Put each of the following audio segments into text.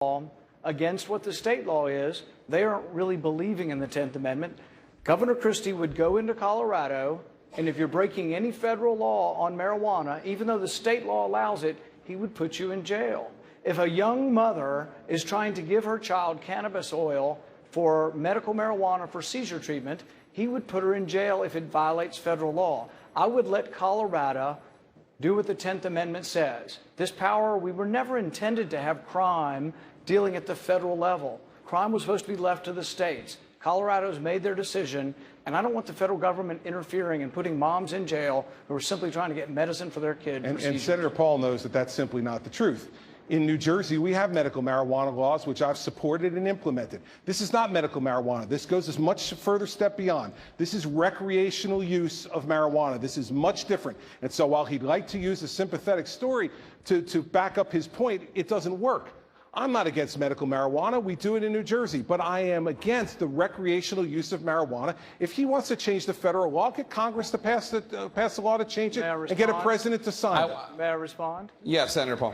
law against what the state law is, they aren't really believing in the 10th Amendment. Governor Christie would go into Colorado, and if you're breaking any federal law on marijuana, even though the state law allows it, he would put you in jail. If a young mother is trying to give her child cannabis oil for medical marijuana for seizure treatment, he would put her in jail if it violates federal law. I would let Colorado do what the 10th Amendment says. This power, we were never intended to have crime dealing at the federal level. Crime was supposed to be left to the states. Colorado's made their decision, and I don't want the federal government interfering and putting moms in jail who are simply trying to get medicine for their kid. And Senator Paul knows that that's simply not the truth. In New Jersey, we have medical marijuana laws, which I've supported and implemented. This is not medical marijuana. This goes a much further step beyond. This is recreational use of marijuana. This is much different. And so while he'd like to use a sympathetic story to back up his point, it doesn't work. I'm not against medical marijuana. We do it in New Jersey. But I am against the recreational use of marijuana. If he wants to change the federal law, get Congress to pass a law to change it and get a president to sign it. May I respond? Yes, Senator Paul.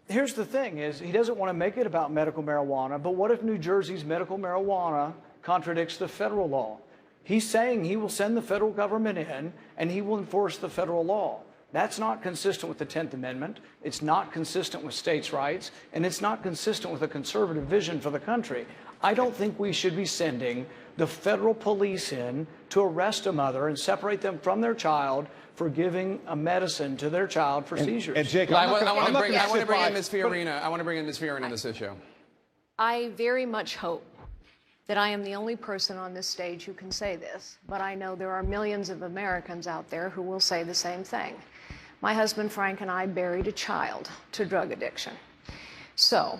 Here's the thing is he doesn't want to make it about medical marijuana, but what if New Jersey's medical marijuana contradicts the federal law? He's saying he will send the federal government in and he will enforce the federal law. That's not consistent with the 10th Amendment. It's not consistent with states' rights, and it's not consistent with a conservative vision for the country. I don't think we should be sending the federal police in to arrest a mother and separate them from their child for giving a medicine to their child for seizures. And Jake, I want to bring in Ms. Fiorina. I want to bring in Ms. Fiorina this issue. I very much hope that I am the only person on this stage who can say this, but I know there are millions of Americans out there who will say the same thing. My husband Frank and I buried a child to drug addiction. So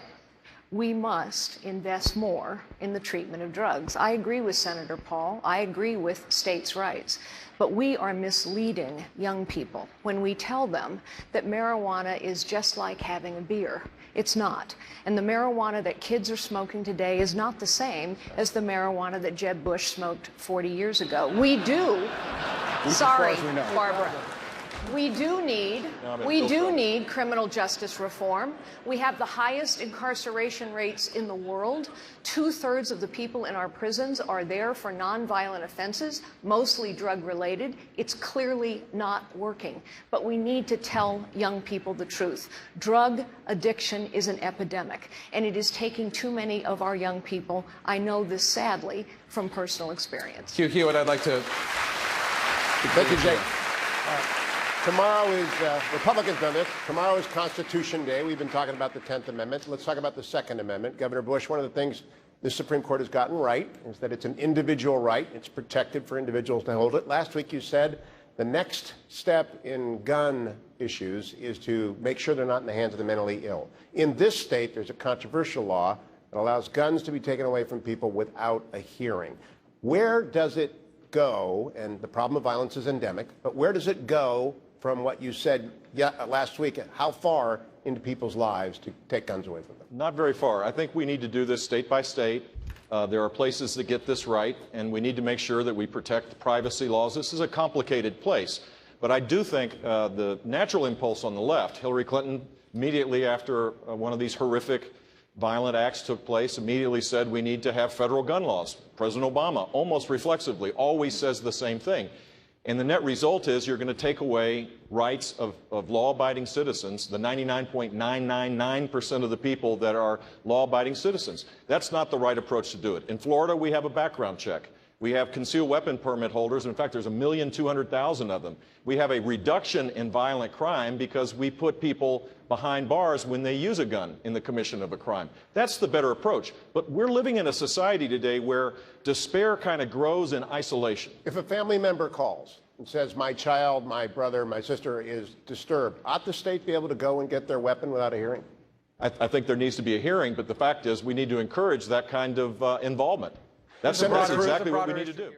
we must invest more in the treatment of drugs. I agree with Senator Paul. I agree with states' rights. But we are misleading young people when we tell them that marijuana is just like having a beer. It's not. And the marijuana that kids are smoking today is not the same as the marijuana that Jeb Bush smoked 40 years ago. We do. Sorry, Barbara. We do need criminal justice reform. We have the highest incarceration rates in the world. 2/3 of the people in our prisons are there for nonviolent offenses, mostly drug-related. It's clearly not working. But we need to tell young people the truth. Drug addiction is an epidemic, and it is taking too many of our young people. I know this sadly from personal experience. Hugh Hewitt, I'd like to... Thank you, Jake. Tomorrow is, Republicans know this, tomorrow is Constitution Day. We've been talking about the 10th Amendment. Let's talk about the Second Amendment. Governor Bush, one of the things the Supreme Court has gotten right is that it's an individual right. It's protected for individuals to hold it. Last week you said the next step in gun issues is to make sure they're not in the hands of the mentally ill. In this state, there's a controversial law that allows guns to be taken away from people without a hearing. Where does it go? And the problem of violence is endemic, but where does it go from what you said last week? How far into people's lives to take guns away from them? Not very far. I think we need to do this state by state. There are places that get this right, and we need to make sure that we protect the privacy laws. This is a complicated place. But I do think the natural impulse on the left, Hillary Clinton, immediately after one of these horrific violent acts took place, immediately said we need to have federal gun laws. President Obama, almost reflexively, always says the same thing. And the net result is you're going to take away rights of law-abiding citizens, the 99.999% of the people that are law-abiding citizens. That's not the right approach to do it. In Florida, we have a background check. We have concealed weapon permit holders. In fact, there's 1,200,000 of them. We have a reduction in violent crime because we put people behind bars when they use a gun in the commission of a crime. That's the better approach. But we're living in a society today where despair kind of grows in isolation. If a family member calls and says, my child, my brother, my sister is disturbed, ought the state be able to go and get their weapon without a hearing? I think there needs to be a hearing, but the fact is we need to encourage that kind of involvement. That's exactly what we need to do.